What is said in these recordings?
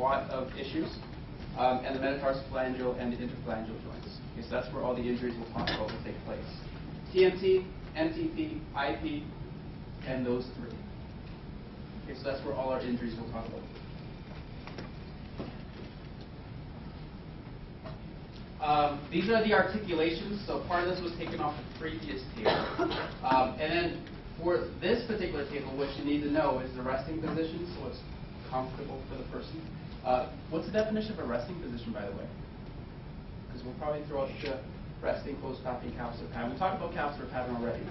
lot of issues, and the metatarsophalangeal and the interphalangeal joints. Okay, so that's where all the injuries we'll talk about will take place. TMT, MTP, IP, and those three. Okay, so that's where all our injuries we'll talk about. These are the articulations. So part of this was taken off the previous table. And then for this particular table, what you need to know is the resting position, so it's comfortable for the person. What's the definition of a resting position, by the way? Because we'll probably throw out the resting, closed packing, capsular pattern. We talked about capsular pattern already.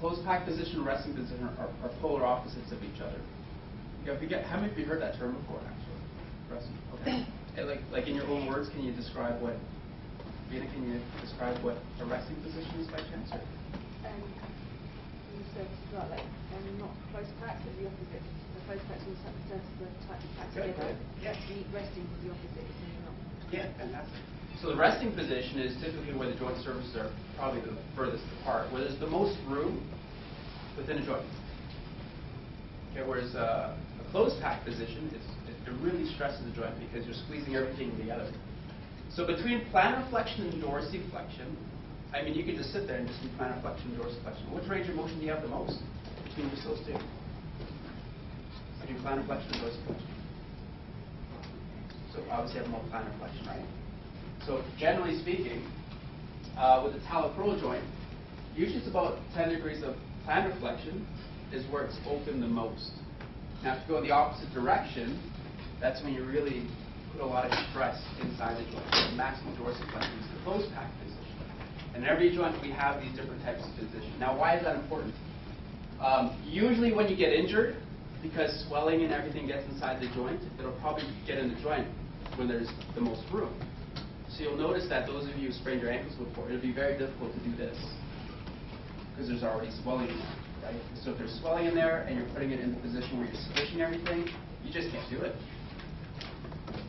Closed pack position and resting position are polar opposites of each other. How many of you heard that term before, actually? Resting. Okay. And like in your own words, can you describe what, Vina, can you describe what a resting position is by chance? You said not close packed, but the opposite. The close packed in the sense of the tightly packed together. Yeah. The resting is the opposite, so you're not. Yeah, fantastic. So the resting position is typically where the joint surfaces are probably the furthest apart, where there's the most room within a joint. Okay, whereas a closed pack position, it really stresses the joint because you're squeezing everything together. So between plantar flexion and dorsiflexion, I mean, you could just sit there and just do plantar flexion and dorsiflexion. Which range of motion do you have the most between just those two? Between plantar flexion and dorsiflexion. So obviously you have more plantar flexion, right? So generally speaking, with the talocrural joint, usually it's about 10 degrees of plantar flexion is where it's open the most. Now, if you go the opposite direction, that's when you really put a lot of stress inside the joint. The maximum dorsiflexion is the closed pack position. And in every joint, we have these different types of position. Now, why is that important? Usually when you get injured, because swelling and everything gets inside the joint, it'll probably get in the joint when there's the most room. So you'll notice that those of you who sprained your ankles before, it'll be very difficult to do this because there's already swelling in there, right? So if there's swelling in there and you're putting it in the position where you're squishing everything, you just can't do it.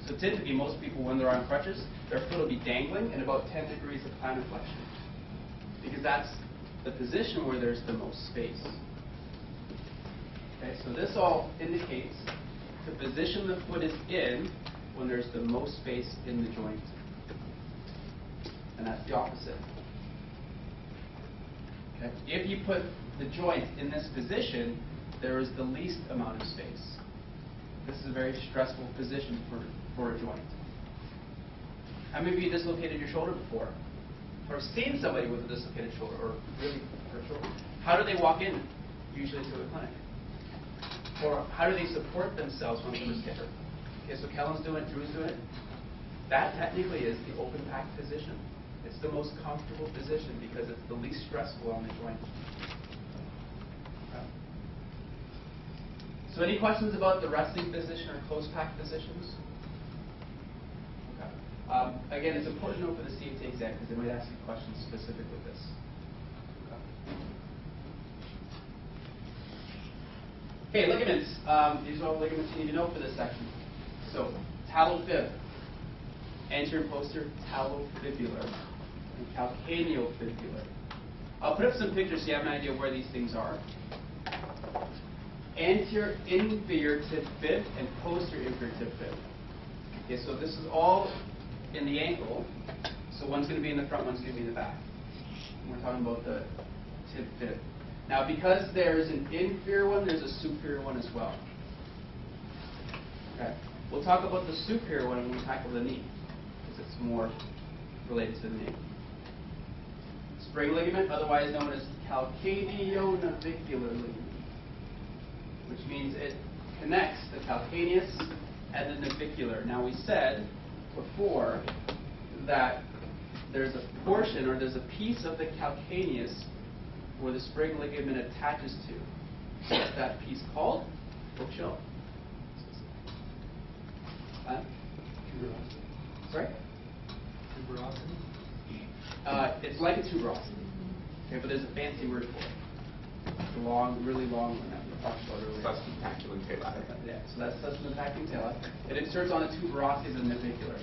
So typically, most people, when they're on crutches, their foot will be dangling in about 10 degrees of plantar flexion because that's the position where there's the most space. Okay, so this all indicates the position the foot is in when there's the most space in the joint. And that's the opposite. Okay? If you put the joint in this position, there is the least amount of space. This is a very stressful position for a joint. How many of you dislocated your shoulder before? Or seen somebody with a dislocated shoulder, or really hurt shoulder? How do they walk in, usually to the clinic? Or how do they support themselves when they get hurt? Okay, so Kellen's doing it, Drew's doing it. That technically is the open pack position. It's the most comfortable position because it's the least stressful on the joint. Okay. So any questions about the resting position or closed pack positions? Okay. Again, it's important to know for the CAT exam because they might ask you questions specific with this. Okay, ligaments. These are all ligaments you need to know for this section. So, talofib, anterior and posterior talofibular, and calcaneofibular. I'll put up some pictures so you have an idea where these things are. Anterior inferior tib fib and posterior inferior tib fib. Okay, so this is all in the ankle. So one's going to be in the front, one's going to be in the back. And we're talking about the tib fib. Now, because there's an inferior one, there's a superior one as well. Okay. We'll talk about the superior one when we tackle the knee, because it's more related to the knee. Spring ligament, otherwise known as calcaneonavicular ligament, which means it connects the calcaneus and the navicular. Now, we said before that there's a portion or there's a piece of the calcaneus where the spring ligament attaches to. What's that piece called? We'll show. Sorry? Tuberosity? It's like a tuberosity. Okay, but there's a fancy word for it. It's a long, really long one that we talked about earlier. Suspentaculum tali. Yeah, so that's suspentaculum tali. It inserts on the tuberosity of the navicular.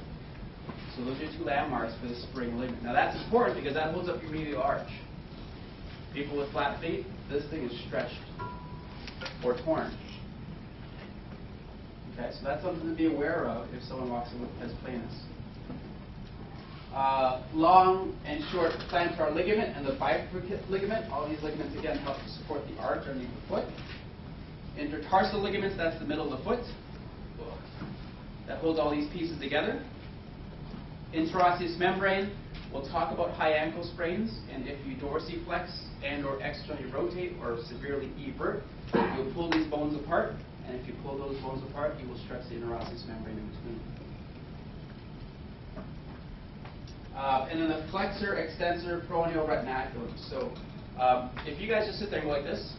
So those are your two landmarks for the spring ligament. Now that's important because that holds up your medial arch. People with flat feet, this thing is stretched or torn. Okay, so that's something to be aware of if someone walks in with pes planus. Long and short plantar ligament and the bifurcate ligament. All these ligaments, again, help to support the arch underneath the foot. Intertarsal ligaments, that's the middle of the foot. That holds all these pieces together. Interosseous membrane, we'll talk about high ankle sprains, and if you dorsiflex and or externally rotate or severely evert, you'll pull these bones apart, and if you pull those bones apart, you will stretch the interosseous membrane in between. And then the flexor, extensor, peroneal retinaculum. So if you guys just sit there and go like this,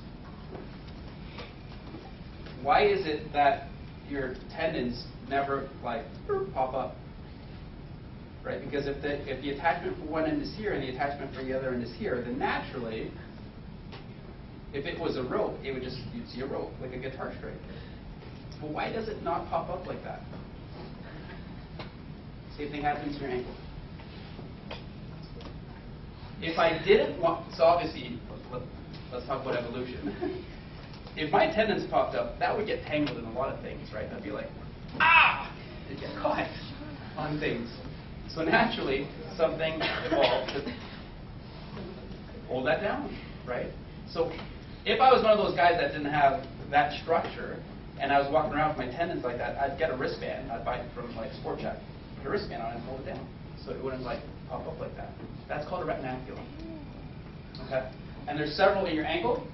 why is it that your tendons never like pop up? Right? Because if the attachment for one end is here and the attachment for the other end is here, then naturally, if it was a rope, it would just, you'd see a rope, like a guitar string. But why does it not pop up like that? Same thing happens to your ankle. If I didn't want, so obviously, let's talk about evolution. If my tendons popped up, that would get tangled in a lot of things, right? I'd be like, ah! It'd get caught on things. So naturally, something evolved to hold that down, right? So if I was one of those guys that didn't have that structure, and I was walking around with my tendons like that, I'd get a wristband. I'd buy it from like Sport Check. Put a wristband on it and hold it down, so it wouldn't like pop up like that. That's called a retinaculum. Okay? And there's several in your ankle.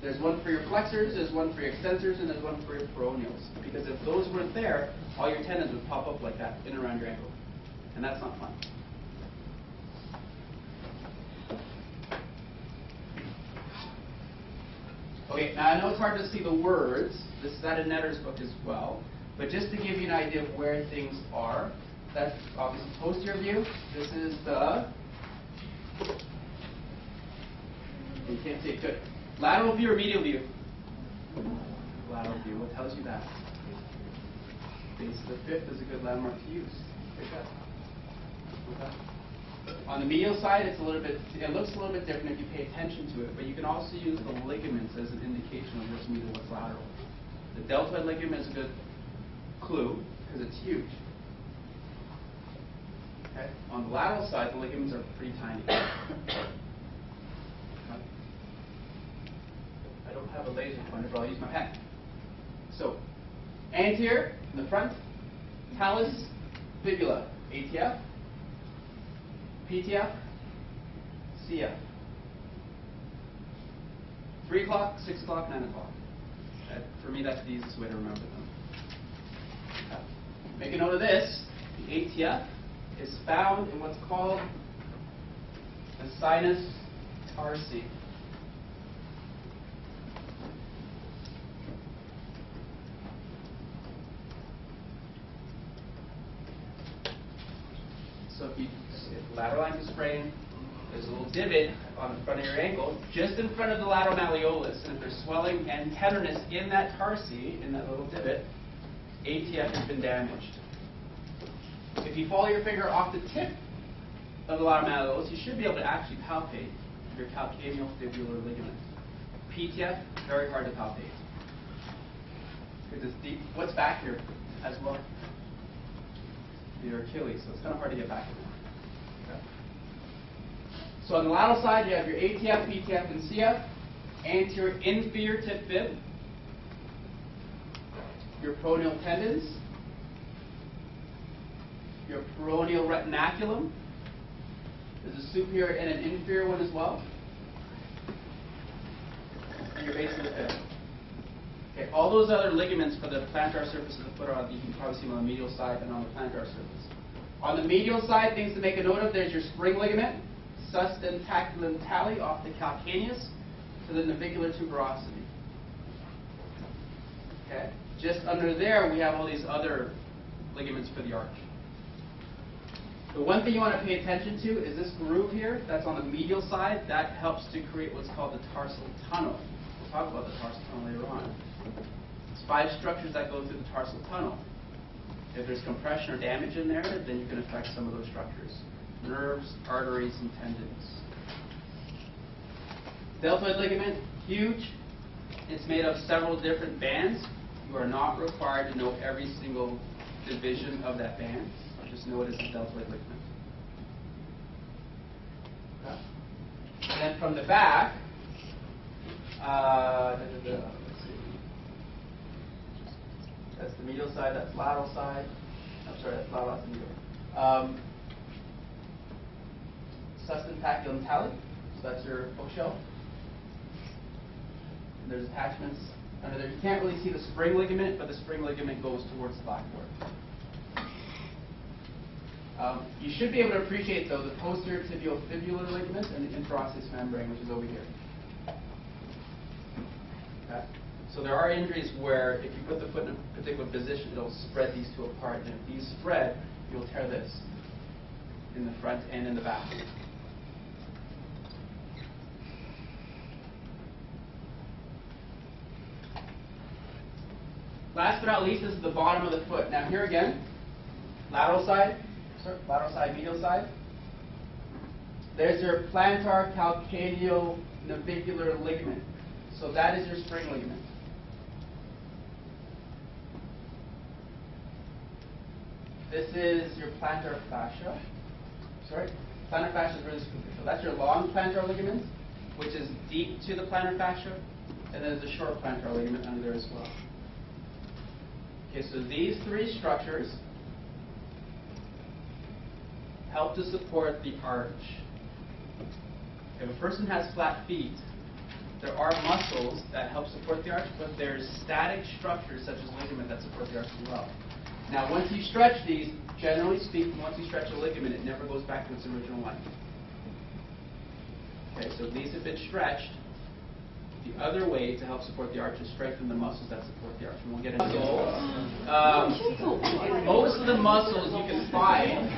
There's one for your flexors, there's one for your extensors, and there's one for your peroneals. Because if those weren't there, all your tendons would pop up like that in and around your ankle. And that's not fun. Okay, now I know it's hard to see the words. This is out of Netter's book as well. But just to give you an idea of where things are, that's obviously posterior view. This is the, you can't see it good. Lateral view or medial view? Lateral view, what tells you that? Base of the fifth is a good landmark to use. Good job. Okay. On the medial side, it's a little bit, it looks a little bit different if you pay attention to it, but you can also use the ligaments as an indication of what's medial, what's lateral. The deltoid ligament is a good clue because it's huge. Okay. On the lateral side, the ligaments are pretty tiny. I don't have a laser pointer, but I'll use my pen. So, anterior in the front, talus, fibula, ATF, PTF, CF. 3 o'clock, 6 o'clock, 9 o'clock. For me, that's the easiest way to remember them. Okay. Make a note of this. The ATF is found in what's called the sinus tarsi. So if lateral ankle sprain, there's a little divot on the front of your ankle, just in front of the lateral malleolus, and if there's swelling and tenderness in that tarsi, in that little divot, ATF has been damaged. If you follow your finger off the tip of the lateral malleolus, you should be able to actually palpate your calcaneofibular ligament. PTF, very hard to palpate, because it's deep. What's back here as well? Your Achilles, so it's kind of hard to get back in there. Okay. So on the lateral side, you have your ATF, PTF, and CF, anterior inferior tip fib, your peroneal tendons, your peroneal retinaculum. There's a superior and an inferior one as well, and your base of the fib. Okay, all those other ligaments for the plantar surface of the foot are, you can probably see them on the medial side and on the plantar surface. On the medial side, things to make a note of, there's your spring ligament, sustentaculum tali off the calcaneus to the navicular tuberosity. Okay, just under there, we have all these other ligaments for the arch. The one thing you want to pay attention to is this groove here, that's on the medial side, that helps to create what's called the tarsal tunnel. We'll talk about the tarsal tunnel later on. There's 5 structures that go through the tarsal tunnel. If there's compression or damage in there, then you can affect some of those structures. Nerves, arteries, and tendons. Deltoid ligament, huge. It's made of several different bands. You are not required to know every single division of that band. Just know it as a deltoid ligament. Okay. And then from the back, let's see. That's the medial side, that's lateral side. I'm sorry, that's lateral, that's medial. Sustentaculum tali, so that's your bookshelf. And there's attachments under there. You can't really see the spring ligament, but the spring ligament goes towards the blackboard. You should be able to appreciate, though, the posterior tibial fibular ligament and the interosseous membrane, which is over here. Okay? So there are injuries where if you put the foot in a particular position, it'll spread these two apart. And if these spread, you'll tear this in the front and in the back. Last but not least, this is the bottom of the foot. Now here again, lateral side, medial side. There's your plantar calcaneal navicular ligament. So that is your spring ligament. This is your plantar fascia. Plantar fascia is really superficial. That's your long plantar ligament, which is deep to the plantar fascia, and then there's a short plantar ligament under there as well. Okay, so these three structures help to support the arch. If a person has flat feet, there are muscles that help support the arch, but there's static structures such as ligament that support the arch as well. Now, once you stretch these, generally speaking, once you stretch a ligament, it never goes back to its original length. Okay, so these have been stretched. The other way to help support the arch is strengthen the muscles that support the arch. And we'll get into most of the muscles you can find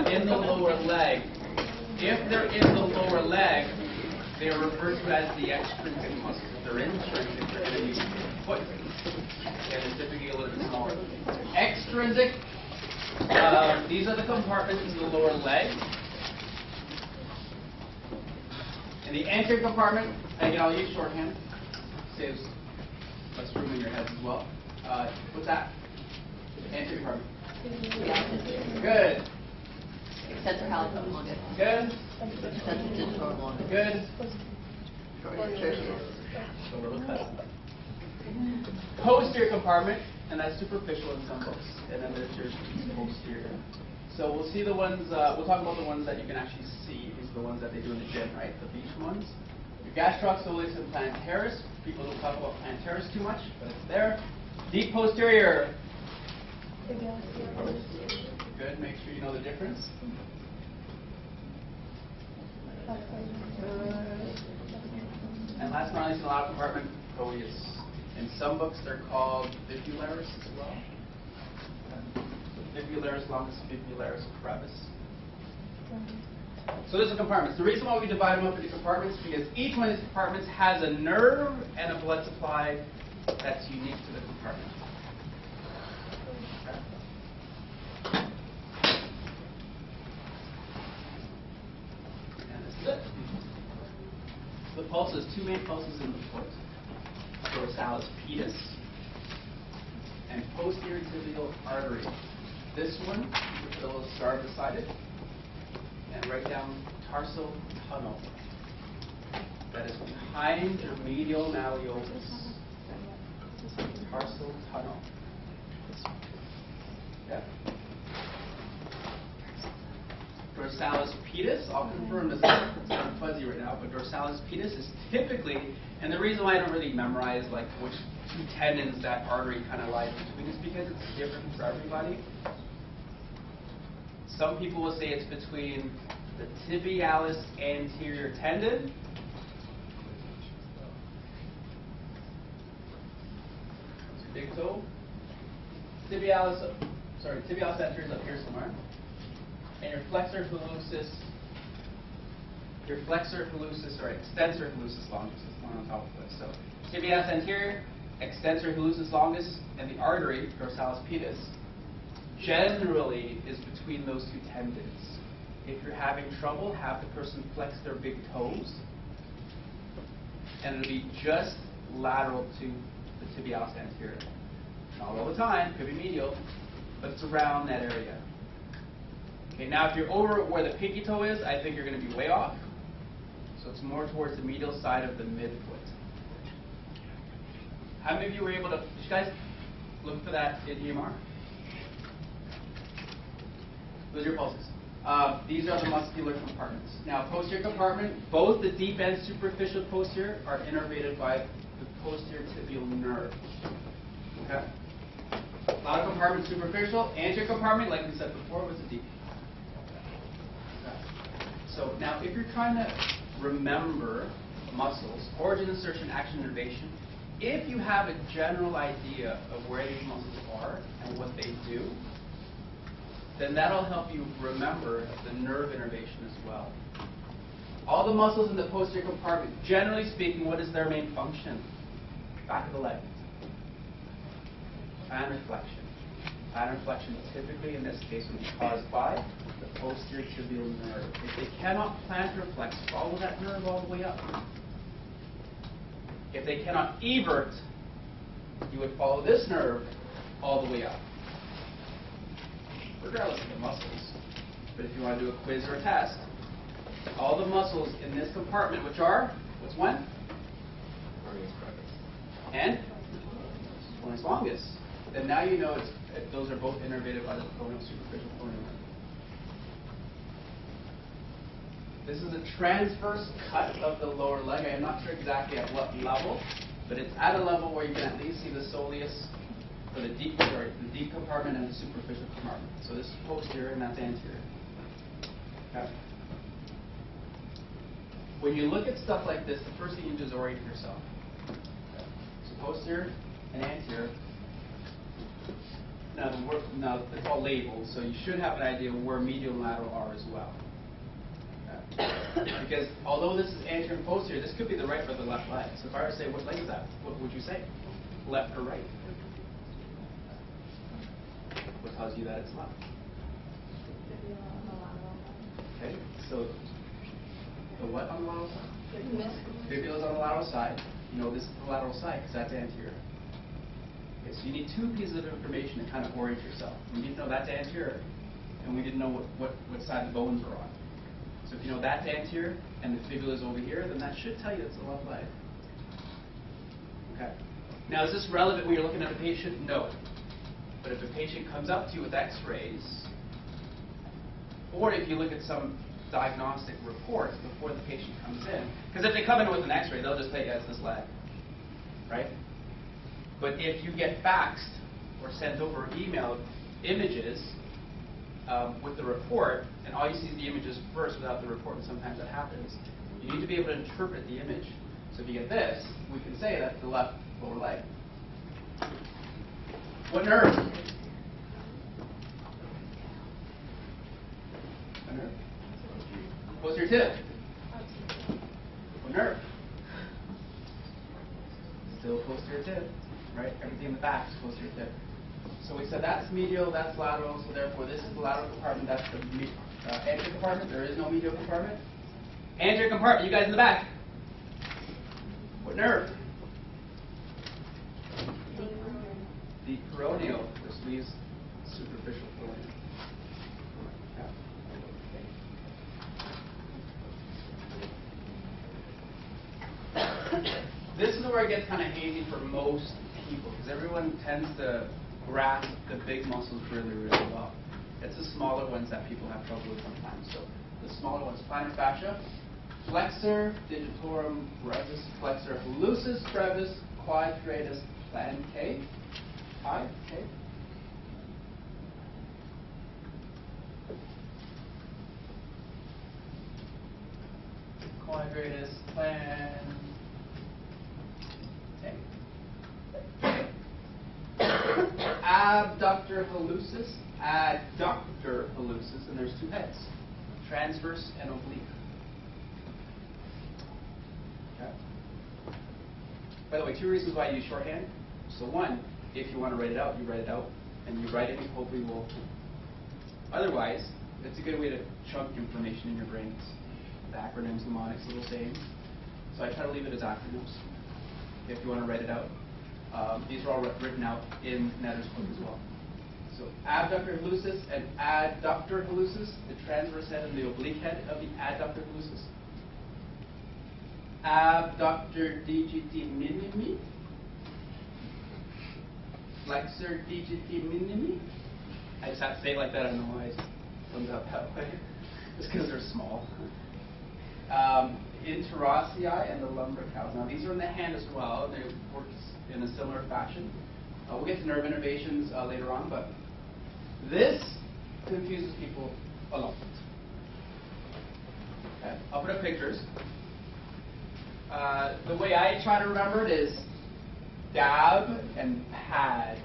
in the lower leg. If they're in the lower leg, they are referred to as the extrinsic muscles. If they're intrinsic, they're going to be foot. And they're typically a little bit smaller. Extrinsic, these are the compartments in the lower leg. And the anterior compartment, again, I'll use shorthand. Saves less room in your heads as well. What's that? Anterior compartment. Good. Extensor hallucis longus. Good. Extensor digitorum longus. Good. Posterior compartment, and that's superficial in some books. And then there's your posterior. So we'll see the ones, we'll talk about the ones that you can actually see. These are the ones that they do in the gym, right? The beach ones. Your gastrostolis and plantaris. People don't talk about plantaris too much, but it's there. Deep posterior. Good, make sure you know the difference. And last but not least, in the lateral compartment, coitus. In some books, they're called fibularis as well. Fibularis longus, fibularis brevis. So those are compartments. The reason why we divide them up into compartments is because each one of these compartments has a nerve and a blood supply that's unique to the compartment. And this is it. The pulses, two main pulses in the foot. Dorsalis pedis and posterior tibial artery. This one, you put a little star beside it, and write down tarsal tunnel. That is behind your medial malleolus. Tarsal tunnel. Yeah. Dorsalis pedis, I'll confirm this, it's kind of fuzzy right now, but dorsalis pedis is typically, and the reason why I don't really memorize like which two tendons that artery kind of lies between is because it's different for everybody. Some people will say it's between the tibialis anterior tendon big toe. Tibialis anterior is up here somewhere. And your flexor hallucis, or extensor hallucis longus is one on top of this. So tibialis anterior, extensor hallucis longus, and the artery, dorsalis pedis, generally is between those two tendons. If you're having trouble, have the person flex their big toes, and it'll be just lateral to the tibialis anterior. Not all the time, could be medial, but it's around that area. Okay, now if you're over where the pinky toe is, I think you're going to be way off. So it's more towards the medial side of the midfoot. How many of you were able to, did you guys look for that in EMR? Those are your pulses. These are the muscular compartments. Now, posterior compartment, both the deep and superficial posterior are innervated by the posterior tibial nerve. Okay? A lot of compartments superficial. Anterior compartment, like we said before, was the deep. Okay. So now, if you're trying to remember muscles, origin, insertion, action, innervation, if you have a general idea of where these muscles are and what they do, then that'll help you remember the nerve innervation as well. All the muscles in the posterior compartment, generally speaking, what is their main function? Back of the leg. Plantar flexion. Plantar flexion typically, in this case, will be caused by the posterior tibial nerve. If they cannot plantar flex, follow that nerve all the way up. If they cannot evert, you would follow this nerve all the way up, regardless of the muscles. But if you want to do a quiz or a test, all the muscles in this compartment, which are, what's one? And one is longus. Then now you know those are both innervated by the peroneal, superficial peroneal nerve. This is a transverse cut of the lower leg. I am not sure exactly at what level, but it's at a level where you can at least see the soleus for the deep compartment and the superficial compartment. So this is posterior and that's anterior. Okay. When you look at stuff like this, the first thing you do is orient yourself. Okay. So posterior and anterior. Now it's all labeled, so you should have an idea where medial and lateral are as well. Because although this is anterior and posterior, this could be the right or the left leg. So if I were to say, what leg is that? What would you say? Left or right? What tells you that it's left? Okay, so the what on the lateral side? Fibula is on the lateral side. You know this is the lateral side because that's anterior. Okay, so you need two pieces of information to kind of orient yourself. We need to know that's anterior, and we didn't know what side the bones are on. So if you know that's anterior and the fibula is over here, then that should tell you it's the left leg. Okay. Now, is this relevant when you're looking at a patient? No. But if a patient comes up to you with x-rays, or if you look at some diagnostic reports before the patient comes in, because if they come in with an x-ray, they'll just tell you it's this leg, right? But if you get faxed or sent over email images with the report, and all you see is the images first without the report, and sometimes that happens, you need to be able to interpret the image. So if you get this, we can say that's the left lower leg. What nerve? What nerve? Posterior tib. What nerve? Still posterior tib, right? Everything in the back is posterior tib. So we said that's medial, that's lateral, so therefore this is the lateral compartment, that's the anterior compartment. There is no medial compartment. Anterior compartment, you guys in the back. What nerve? The peroneal, which leaves superficial peroneal. Yeah. This is where it gets kind of hazy for most people, because everyone tends to grasp the big muscles really, really well. It's the smaller ones that people have trouble with sometimes. So the smaller ones, plantar fascia, flexor digitorum brevis, flexor hallucis brevis, quadratus plantae. Okay. Quadratus plantae. Abductor hallucis, adductor hallucis, and there's two heads, transverse and oblique. Okay. By the way, two reasons why I use shorthand. So one, if you want to write it out, you write it out, and you write it, and hopefully will. Otherwise, it's a good way to chunk information in your brains. The acronyms, mnemonics, little sayings. So I try to leave it as acronyms if you want to write it out. These are all written out in Netter's book as well. So abductor hallucis and adductor hallucis, the transverse head and the oblique head of the adductor hallucis. Abductor digiti minimi, flexor digiti minimi. I just have to say it like that. I don't know why it comes out that way. Just because they're small. Interossei and the lumbricals. Now these are in the hand as well. They work in a similar fashion. We'll get to nerve innervations later on, but this confuses people a lot. Okay. I'll put up pictures. The way I try to remember it is dab and pad.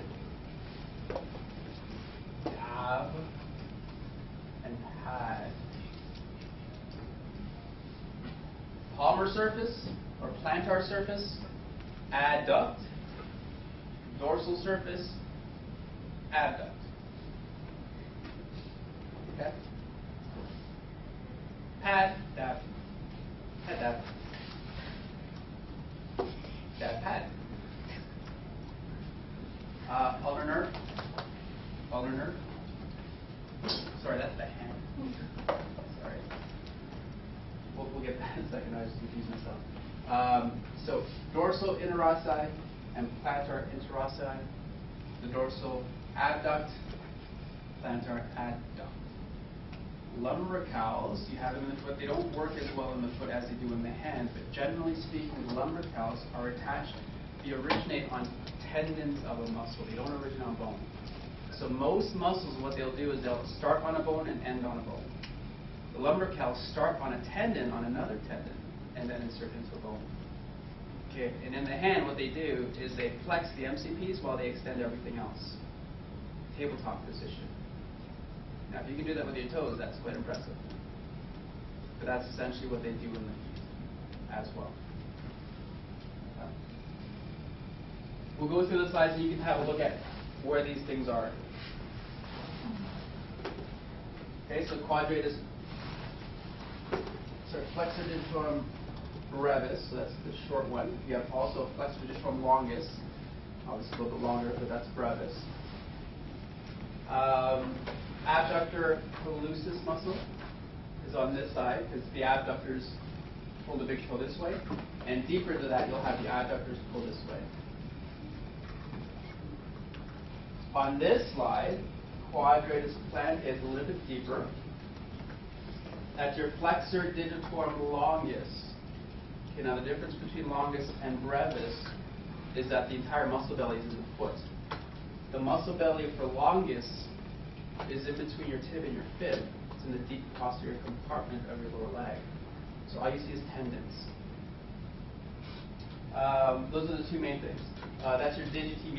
Dab and pad. Palmar surface or plantar surface, adduct. Dorsal surface, abduct. Okay? Pad, dab. Pad, dab. Dab, pad. Ulnar nerve. Ulnar nerve. Sorry, that's the hand. Sorry. We'll get that in a second. I just confused myself. So dorsal interossei and plantar interossei. The dorsal abduct, plantar adduct. Lumbricals, you have them in the foot. They don't work as well in the foot as they do in the hand, but generally speaking, the lumbricals are attached. They originate on tendons of a muscle. They don't originate on bone. So most muscles, what they'll do is they'll start on a bone and end on a bone. The lumbricals start on a tendon on another tendon and then insert into a bone. Okay, and in the hand, what they do is they flex the MCPs while they extend everything else. Tabletop position. Now, if you can do that with your toes, that's quite impressive. But that's essentially what they do in the feet as well. We'll go through the slides and you can have a look at where these things are. Okay, so quadratus, flexor digitorum brevis, so that's the short one. You have also flexor digitorum longus, obviously a little bit longer, but that's brevis. Abductor hallucis muscle is on this side because the abductors pull the big toe this way, and deeper into that you'll have the adductors pull this way. On this slide, quadratus plantar is a little bit deeper. That's your flexor digitorum longus. Okay, now the difference between longus and brevis is that the entire muscle belly is in the foot. The muscle belly for longus is in between your tib and your fib. It's in the deep posterior compartment of your lower leg. So all you see is tendons. Those are the two main things. That's your digiti